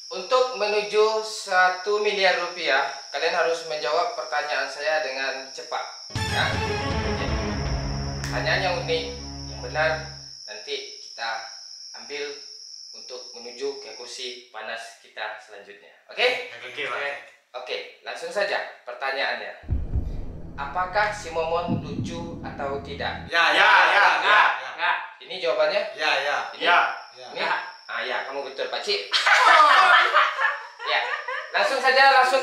Untuk menuju 1 miliar rupiah, kalian harus menjawab pertanyaan saya dengan cepat. Ya. Oke. Pertanyaan yang unik, yang benar, nanti kita ambil untuk menuju ke kursi panas kita selanjutnya. Oke? Oke, langsung saja pertanyaannya. Apakah si Momon lucu atau tidak? Ya. Ini jawabannya? Ya. Ini? Ini? Ya, kamu betul, Pak Cik. Ya, langsung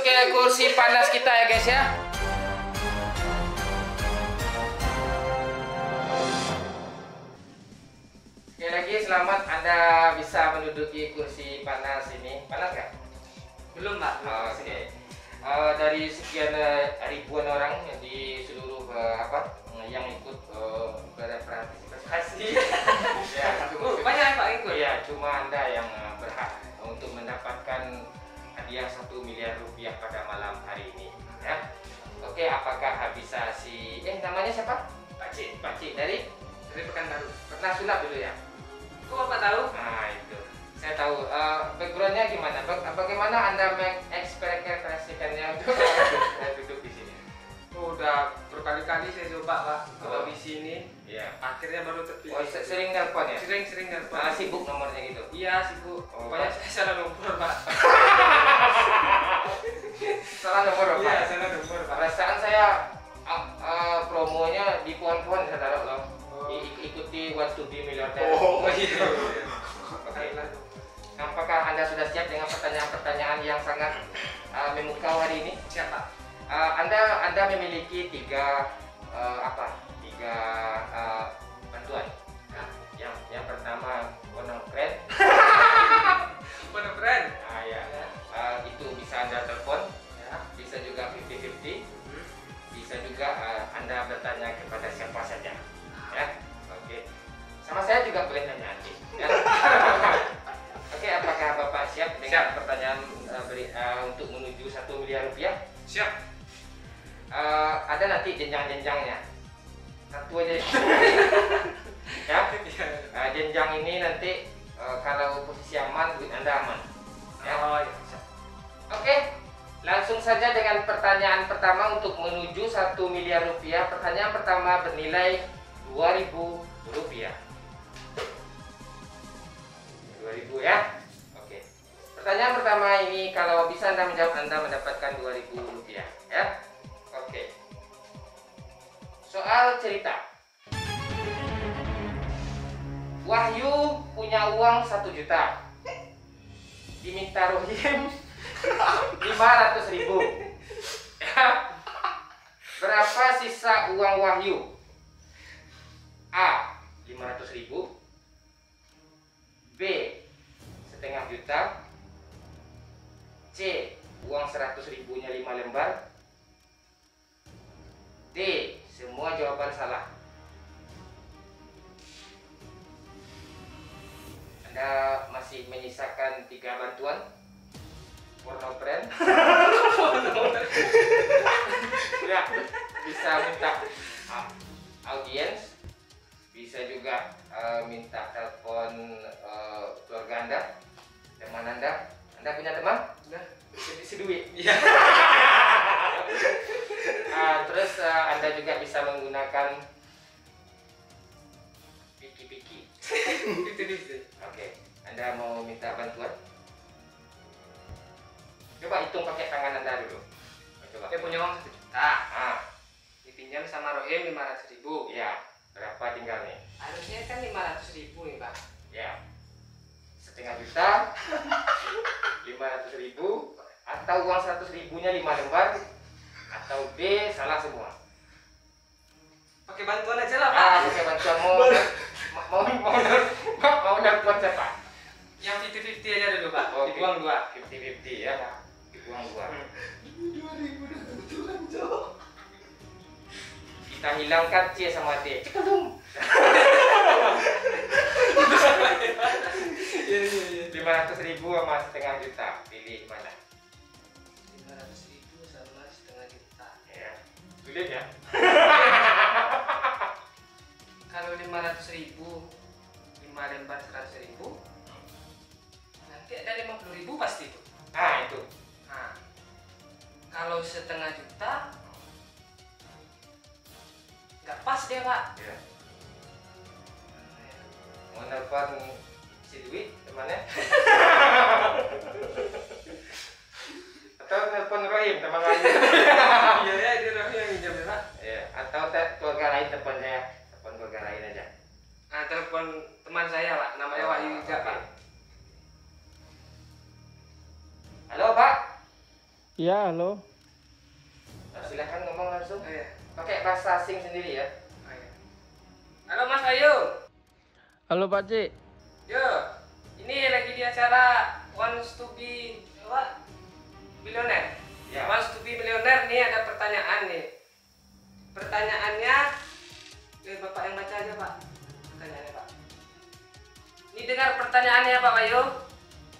ke kursi panas kita ya, guys ya. Sekali lagi selamat Anda bisa menduduki kursi panas ini. Panas nggak? Belum, Pak. Oke. Dari sekian ribuan orang di seluruh yang ikut berpartisipasi. Ya, Banyak Pak ikut. ya, cuma Anda yang berhak untuk mendapatkan hadiah 1 miliar rupiah pada malam hari ini. Ya. Oke, apakah bisa si namanya siapa? Pak Cik dari Pekanbaru. pernah sulap dulu ya? Kok Bapak tahu? Nah itu, saya tahu. Backgroundnya gimana? Bagaimana Anda mengekspresikannya untuk duduk di sini? Udah berkali-kali saya coba, Pak. Coba di sini. Iya. Akhirnya baru terpilih. Oh, sering nelpon ya? Sering nelpon. Sibuk nomornya gitu? Iya, sibuk. Oh, Pokoknya Pak. saya salah nomor, Pak. Salah nomor apa? Iya, salah nomor, Pak. Perasaan saya promonya di pohon-pohon saya taruh loh. Oh. Ikuti Want to be Millionaire. Oh, iya. Oke. Apakah Anda sudah siap dengan pertanyaan-pertanyaan yang sangat memukau hari ini? Siapa? Anda memiliki tiga bantuan. Nah, yang pertama Bonokren. Mana friend? Ya. Itu bisa Anda telepon, Ya. bisa juga 50-50, bisa juga Anda bertanya kepada siapa saja. Ya, oke. Sama saya juga boleh nanya nanti. Ya. Oke, apakah Bapak siap dengan pertanyaan untuk menuju 1 miliar rupiah? Siap. Ada nanti jenjang-jenjangnya. Satu aja. Ya. Jenjang ini nanti kalau posisi aman, duit Anda aman. Ya. Oh, iya. Siap. Oke, langsung saja dengan pertanyaan pertama untuk menuju 1 miliar rupiah. Pertanyaan pertama bernilai 2.000 rupiah. 2.000 ya. Oke. Pertanyaan pertama ini kalau bisa Anda menjawab, Anda mendapatkan 2.000 rupiah ya. Oke. Soal cerita. Wahyu punya uang 1 juta. Diminta Rohim 500.000. Ya. Berapa sisa uang Wahyu? A. 500.000, B. setengah juta, C. uang 100.000-nya 5 lembar, D. semua jawaban salah. Anda masih menyisakan 3 bantuan. Warna brand. Ya, bisa minta audiens, bisa juga minta telepon keluarga Anda, teman Anda. Anda punya teman? Udah. Si duit. Iya. Terus Anda juga bisa menggunakan piki-piki. Itu bisa. Oke, Anda mau minta bantuan? Coba hitung pakai tangan Anda dulu. Coba. Saya punya uang 1 juta. Dipinjam sama Rohim 500.000. Ya, berapa tinggal nih? Harusnya kan 500.000 nih, Pak. Ya, setengah juta, 500.000, atau uang 100.000-nya 5 lembar, atau B salah semua. Pakai bantuan aja lah, Pak. Pakai bantuan mau dapat siapa? Yang 50-50 aja dulu, Pak. Oke. Dibuang 2. 50-50 ya. Dibuang 2. Kita hilangkan C sama D. Cekelum. 500.000 sama setengah juta. Pilih mana? 500.000 sama setengah juta. Ya. Sulit ya? Kalau 500.000 5 lembar 100.000, nanti ada 50.000 pasti itu. Nah itu. Nah, kalau setengah juta nggak pas dia Pak. Ya. Mau nelfon si duit temannya? Atau telepon Rohim teman lain? Iya ya, dia Rohim yang minjem Pak. Ya. Atau keluarga lain teleponnya, telepon keluarga lain aja. Nah, telepon teman saya Pak, namanya Wahyu juga Oke. Pak. Halo Pak. Iya, halo. Silahkan ngomong langsung. Oh, iya. Pakai bahasa asing sendiri ya. Oh, iya. Halo Mas Wahyu. Halo Pak Cik. Yo, ini lagi di acara Wants to be what? Millionaire. Ya. Wants to be millionaire nih, ada pertanyaan nih. Pertanyaannya, Bapak yang baca aja Pak. Pertanyaannya Pak. Ini dengar pertanyaannya Pak Wahyu.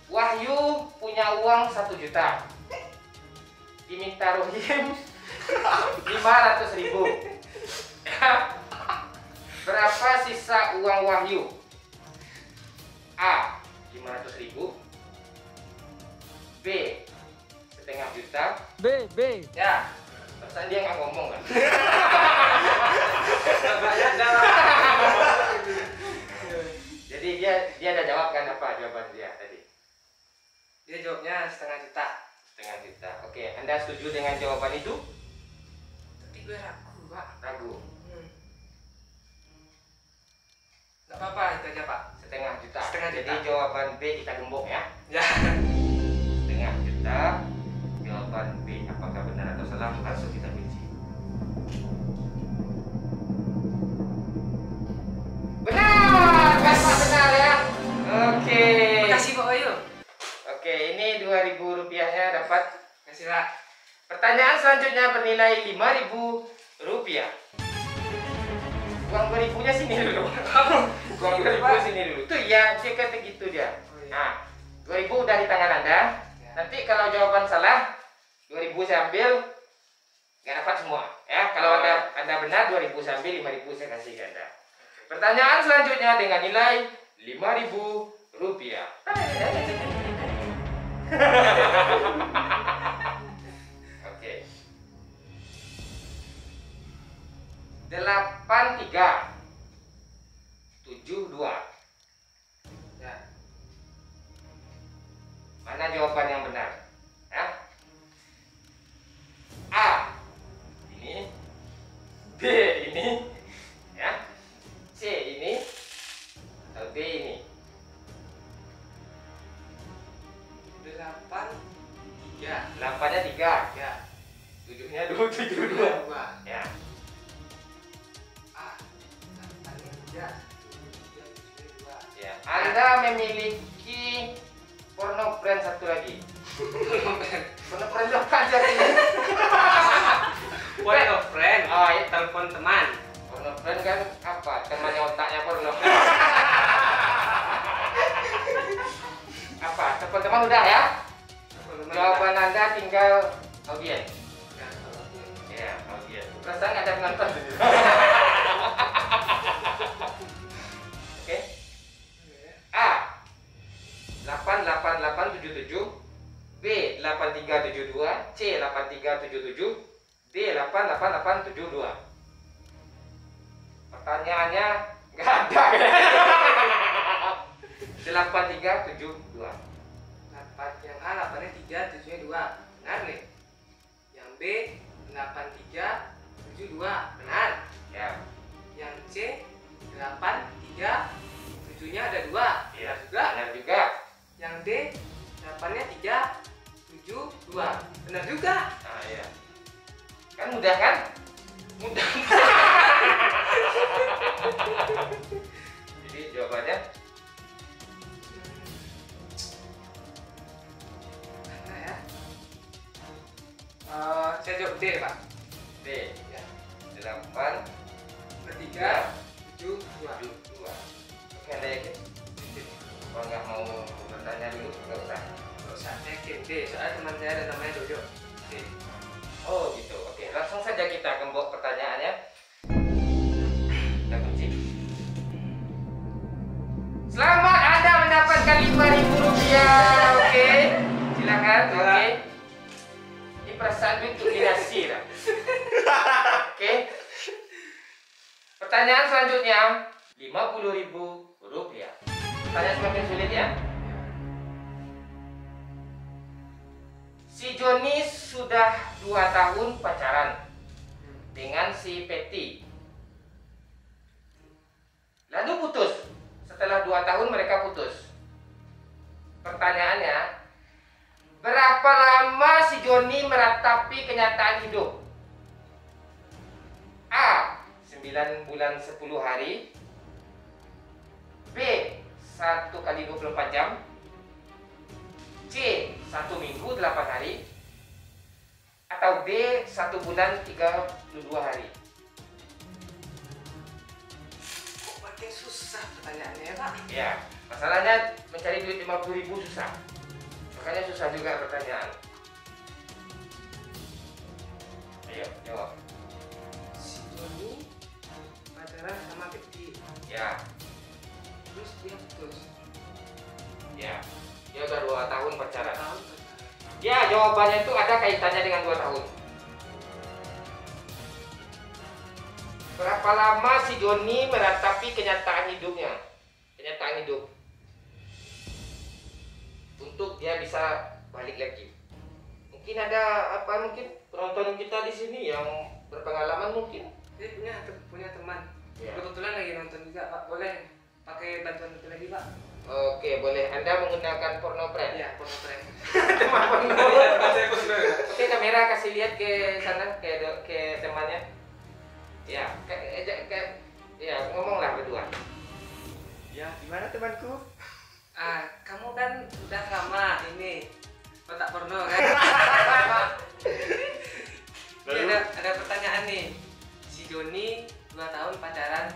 Wahyu punya uang 1 juta. Diminta Rohim 500.000. Berapa sisa uang Wahyu? A. 500.000. B. Setengah juta. B. Ya. Perasaan dia nggak ngomong kan? Banyak dalam. Jadi dia ada jawab kan apa jawaban dia tadi? Dia jawabnya setengah juta. Setengah juta. Oke, Anda setuju dengan jawaban itu? Tapi gue ragu Pak. Ragu. Gak apa-apa, itu aja Pak. Setengah juta. Setengah juta. Jadi jawaban B kita gembok ya. Ya. Setengah juta. Jawaban B apakah benar atau salah? Langsung kita uji. Benar, Bapak benar ya. Oke. Makasih Pak Wahyu. Oke, ini 2.000 rupiahnya dapat. Makasih Pak. Pertanyaan selanjutnya bernilai 5.000 rupiah. Uang 2.000-nya sini dulu. Uang 2.000 sini dulu. Tuh ya, dia kata gitu dia. Oh, iya. Nah, 2.000 udah di tangan Anda. Ya. Nanti kalau jawaban salah, 2.000 saya ambil, nggak dapat semua. Ya, kalau anda benar 2.000 saya ambil, 5.000 saya kasih ke Anda. Pertanyaan selanjutnya dengan nilai 5.000 rupiah. Oke. 8372. Ya. Mana jawaban yang benar? Ya? A. Ini. B. Ini. Ya. C. Ini. Atau D. Ini. 8, 3. 8-nya 3. Ya. 7-nya 272. 2. Ya. A. 8, 3. Ya. Anda memiliki porno brand satu lagi. Porno brand apa aja ini? One of friend. Oh, iya. Telepon teman. Porno brand kan apa? Temannya otaknya porno. Apa? Teman-teman udah ya? Telepon teman. Jawaban Anda tinggal audien. Ya, kalau dia. Ya, audien. Perasaan nggak ada penonton di sini. Oke. A. 88877. B. 8372. C. 8377. D. 88872. Pertanyaannya nggak ada. 8372. 8 yang A 8-nya 3, 7-nya 2. Benar nih. Yang B 8372. Benar. Ya. Yang C 8, 3, 7-nya ada 2. Ya. Benar juga. Benar juga. Yang D 8-nya 3, 7, 2. Benar juga. Nah, ya. Kan mudah kan? Mudah. Jadi jawabannya Mana ya? Saya jawab D, Pak. D. Ya. 8 3, 7, 2. 2. Oke, Anda yakin? Kalau nggak mau bertanya dulu, nggak usah. Kalau saya yakin D, soalnya teman saya ada namanya Dodo. D. Oh gitu. Oke, langsung saja kita gembok pertanyaannya. Kita kunci. Selamat, Anda mendapatkan 5.000 rupiah. perasaan duit untuk dinasi dah. Oke. Pertanyaan selanjutnya, 50.000 rupiah. Pertanyaan semakin sulit ya. Si Joni sudah 2 tahun pacaran dengan si Peti. Lalu putus. Setelah 2 tahun mereka putus. Pertanyaannya, berapa lama si Joni meratapi kenyataan hidup? A. 9 bulan 10 hari. B. 1 kali 24 jam. C. 1 minggu 8 hari. Atau D. 1 bulan 32 hari. Kok makin susah pertanyaannya ya Pak? Ya, masalahnya mencari duit 50.000 susah. Makanya susah juga pertanyaan. Ayo, jawab. Si Joni pacaran sama Betty, Ya, terus dia putus. ya. Dia udah 2 tahun pacaran. Tahun Ya, jawabannya itu ada kaitannya dengan 2 tahun. Berapa lama si Joni meratapi kenyataan hidupnya? Kenyataan hidup. Untuk dia bisa balik lagi. Mungkin ada mungkin penonton kita di sini yang berpengalaman mungkin. dia punya teman. Ya. Kebetulan lagi nonton juga Pak. Boleh pakai bantuan itu lagi Pak? Oke, boleh. Anda menggunakan porno friend? Iya, porno friend. Teman porno. Saya porno. Oke, kamera kasih lihat ke sana ke temannya. Ya, ya ngomonglah berdua. Ya, gimana temanku? Kamu kan udah lama ini kotak porno kan? Ini ada pertanyaan nih. Si Joni 2 tahun pacaran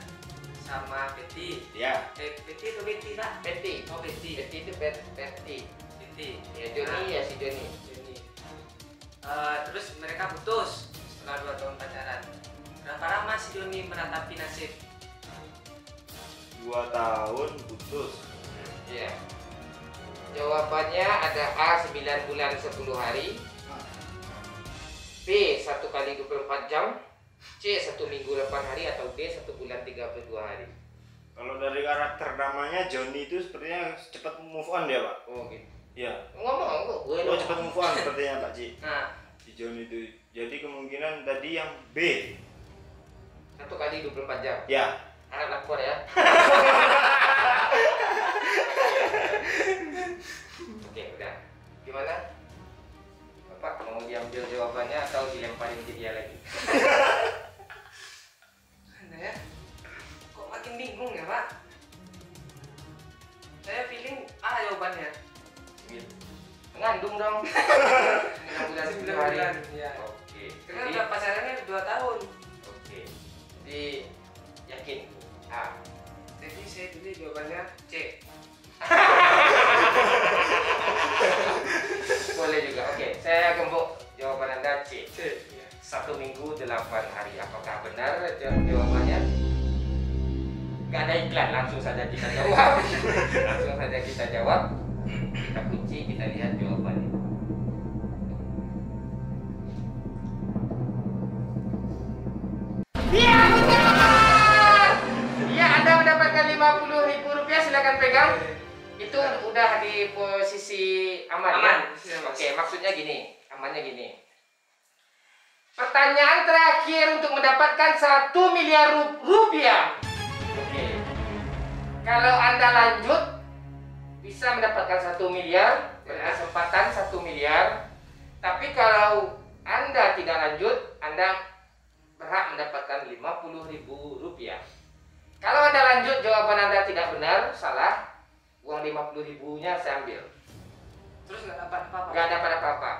sama Betty. Ya. Betty atau Betty Pak? Betty. Oh Betty. Betty itu Betty. Betty. Ya Joni ya si Joni. Joni. Terus mereka putus setelah 2 tahun pacaran. Berapa lama si Joni meratapi nasib? 2 tahun putus. Iya. Jawabannya ada A 9 bulan 10 hari. B 1 kali 24 jam. C 1 minggu 8 hari atau D 1 bulan 32 hari. Kalau dari karakter namanya Johnny itu sepertinya cepat move on dia, Pak. Oh gitu. Iya. Ngomong kok gue Oh, cepat move on sepertinya Pak Ci. Nah, Si Johnny itu. Jadi kemungkinan tadi yang B. 1 kali 24 jam. Ya. Harap lapor ya. Oke, udah. Gimana? Bapak mau diambil jawabannya atau dilemparin ke dia lagi? mana ya? Kok makin bingung ya Pak? Saya feeling A jawabannya. Mengandung dong. 9 bulan 10 hari. Ya. Oke. Karena Jadi, udah pacarannya 2 tahun. oke. Jadi yakin A. Jadi saya pilih jawabannya C. Boleh juga. Oke, saya gembok jawaban Anda C. C. Ya. 1 minggu 8 hari. Apakah benar jawabannya? Gak ada iklan, langsung saja kita jawab. Langsung saja kita jawab. Kita kunci, kita lihat jawabannya. Iya, benar! Iya, Anda mendapatkan 50.000 rupiah. Silakan pegang. Itu udah di posisi aman, Aman, ya? posisi aman. Oke, maksudnya gini, amannya gini. Pertanyaan terakhir untuk mendapatkan 1 miliar rupiah. Oke. Kalau Anda lanjut bisa mendapatkan 1 miliar, berkesempatan 1 miliar. Tapi kalau Anda tidak lanjut, Anda berhak mendapatkan 50.000 rupiah. Kalau Anda lanjut, jawaban Anda tidak benar, salah, uang 50.000-nya saya ambil. Terus nggak dapat apa-apa. Nggak dapat apa-apa.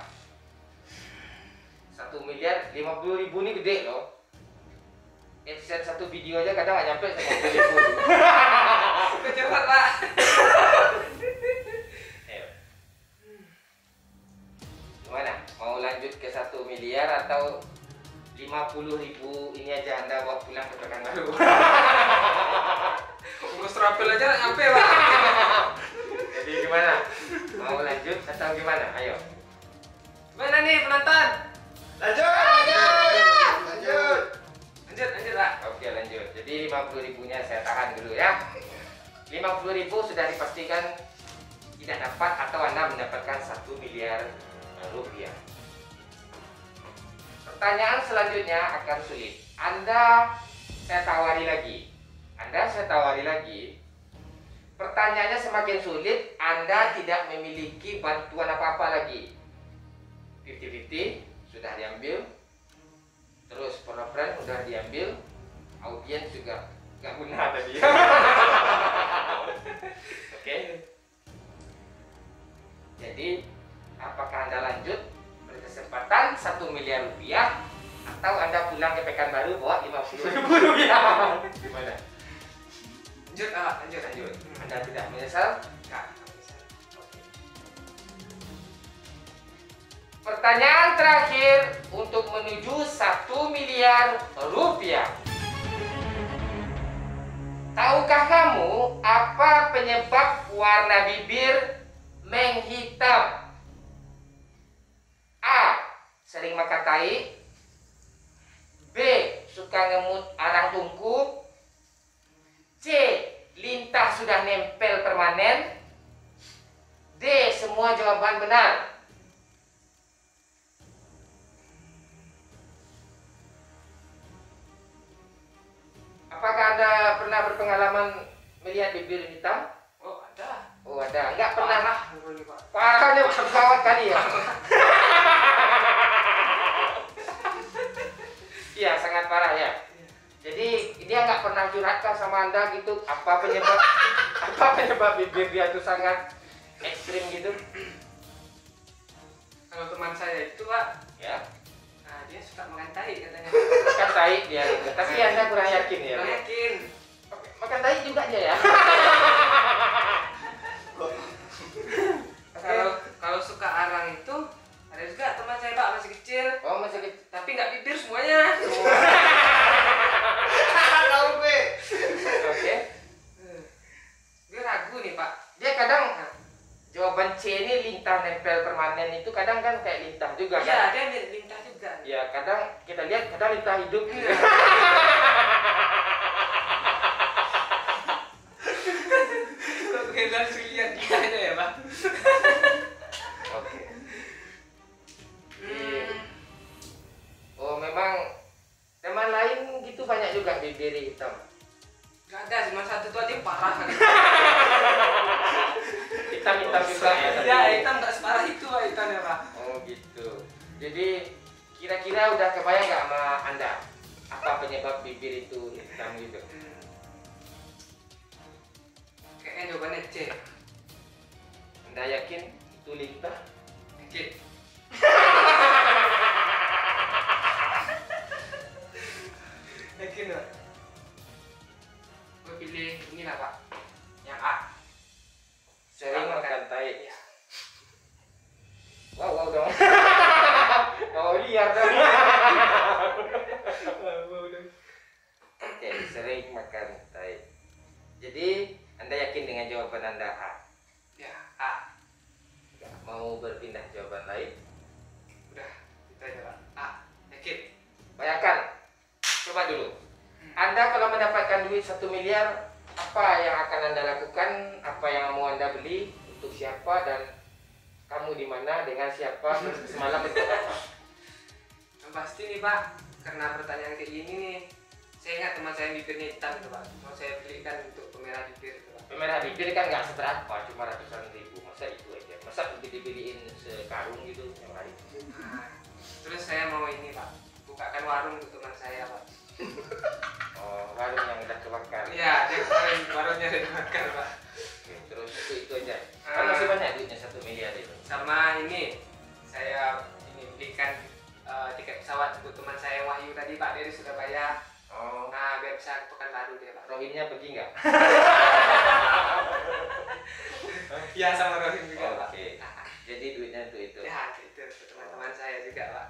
1 miliar, 50.000 ini gede loh. AdSense 1 video aja kadang nggak nyampe 50.000. Cepat Pak. Ayo. Gimana? Mau lanjut ke 1 miliar atau 50.000 ini aja Anda bawa pulang ke Pekanbaru? Ngurus rapel aja nggak nyampe Pak. Jadi gimana? Mau lanjut atau gimana? Ayo. Gimana nih penonton? Lanjut Pak. Oke, lanjut. Jadi 50.000-nya saya tahan dulu ya. 50.000 sudah dipastikan tidak dapat atau Anda mendapatkan 1 miliar rupiah. Pertanyaan selanjutnya akan sulit. Saya tawari lagi. Pertanyaannya semakin sulit, Anda tidak memiliki bantuan apa-apa lagi. 50-50 sudah diambil. Terus friend sudah diambil. Audiens juga nggak guna tadi. Oke. Jadi, apakah Anda lanjut berkesempatan 1 miliar rupiah atau Anda pulang ke Pekanbaru bawa 50.000 rupiah? Gimana? Lanjut Pak, lanjut. Anda tidak menyesal? Nggak menyesal. Oke. Pertanyaan terakhir untuk menuju 1 miliar rupiah. Tahukah kamu apa penyebab warna bibir menghitam? A. Sering makan tai. B. Suka ngemut arang tungku. C. Lintah sudah nempel permanen. D. Semua jawaban benar. Apakah Anda pernah berpengalaman melihat bibir hitam? Oh ada. Oh, ada. Enggak pernah. Parah, Pak. Parahnya pesawat kali ya. Iya, sangat parah ya. Jadi dia nggak pernah curhatkan sama Anda gitu apa penyebab bibir dia itu sangat ekstrim gitu. Kalau teman saya itu Pak, Ya, nah dia suka makan tai katanya. makan tai dia gitu. Tapi Anda kurang yakin ya. Kurang yakin. Makan tai juga aja ya. Kalau suka arang itu ada juga teman saya Pak masih kecil, Oh, masih kecil. tapi nggak bibir semuanya. Tahu gue. Oke. Dia ragu nih Pak. Dia kadang jawaban C ini lintah nempel permanen itu kadang kan kayak lintah juga Iya, kan? dia mirip lintah juga. Ya, kadang kita lihat kadang lintah hidup gitu. Kok gue langsung lihat dia aja ya Pak. Oke. Oh, memang teman lain gitu banyak juga bibir hitam. Gak ada, cuma satu tuh aja yang parah kali. Hitam juga ya. Iya, hitam nggak separah itu Pak hitamnya Pak. Oh, gitu. Jadi kira-kira udah kebayang nggak sama Anda apa penyebab bibir itu hitam gitu? Kayaknya jawabannya C. Anda yakin itu lintah? Yakin. Yakin Pak. Gue pilih inilah Pak. Yang A. Sering makan tai. Iya. Wow dong. Oh, liar dong. Oke, sering makan tai. Jadi Anda yakin dengan jawaban Anda A? Ya, A. Nggak mau berpindah jawaban lain? Udah, kita aja Pak. A. Yakin. Bayangkan, coba dulu. Anda kalau mendapatkan duit 1 miliar, apa yang akan Anda lakukan? Apa yang mau Anda beli? Untuk siapa? Dan kamu di mana? Dengan siapa? Semalam itu apa? Yang pasti nih Pak, karena pertanyaan kayak gini nih, saya ingat teman saya bibirnya hitam itu Pak. Mau saya belikan untuk pemerah bibir itu Pak. Pemerah bibir kan nggak seberapa, cuma ratusan ribu. Masa itu aja? Masa dibeliin sekarung gitu yang lain? Nah, terus saya mau ini Pak, bukakan warung untuk teman saya Pak. Oh, warung yang udah kebakar. Iya, dia kemarin warungnya udah dibakar Pak. Oke, terus itu aja. Kan masih banyak duitnya 1 miliar itu. Sama ini, saya ini belikan tiket pesawat untuk teman saya Wahyu tadi Pak dari Surabaya. Oh, Nah, biar bisa ke Pekanbaru dia Pak. Rohimnya pergi nggak? Iya sama Rohim juga Oh, Pak. oke. Jadi duitnya itu. Ya, gitu untuk teman-teman saya juga Pak.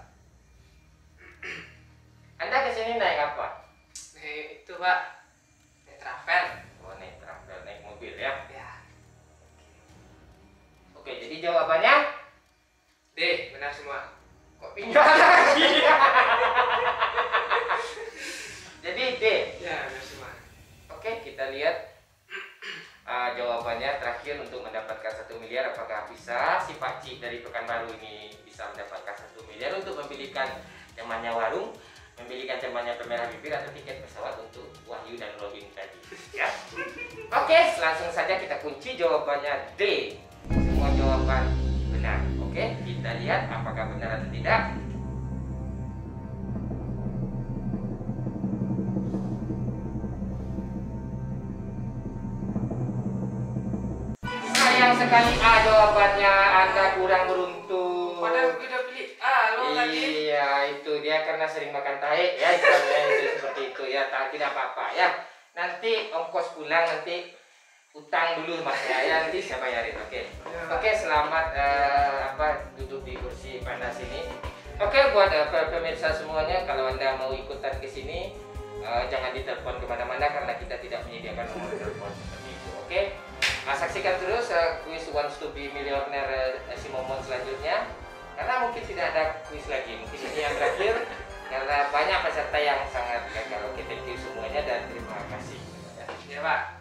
Anda kesini naik apa? Nih, itu Pak, naik travel. Oh, naik travel, naik mobil ya. Ya, Oke, jadi jawabannya D, benar semua. Kok pindah lagi? Jadi D. Ya, merci Pak. Oke, kita lihat jawabannya terakhir untuk mendapatkan 1 miliar. Apakah bisa si Pakcik dari Pekanbaru ini bisa mendapatkan 1 miliar untuk membelikan temannya warung, membelikan temannya pemerah bibir, atau tiket pesawat untuk Wahyu dan Robin tadi? Ya. Oke, langsung saja kita kunci jawabannya D. Semua jawaban benar. Oke, kita lihat apakah benar atau tidak. Sayang sekali A jawabannya, Anda kurang beruntung. Padahal udah pilih A lo tadi. Iya, itu dia karena sering makan tahe ya, istilahnya itu seperti itu ya, tidak apa-apa ya. Nanti ongkos pulang nanti utang dulu mas ya, nanti saya bayarin. Oke. Oke, selamat duduk di kursi panas ini. Oke, buat pemirsa semuanya, kalau Anda mau ikutan ke sini jangan ditelepon kemana-mana karena kita tidak menyediakan nomor telepon seperti itu. Oke. Saksikan terus kuis Wants to be Millionaire si Momon selanjutnya, karena mungkin tidak ada kuis lagi, mungkin ini yang terakhir karena banyak peserta yang sangat gagal. Oke, thank you semuanya dan terima kasih. Ya Pak.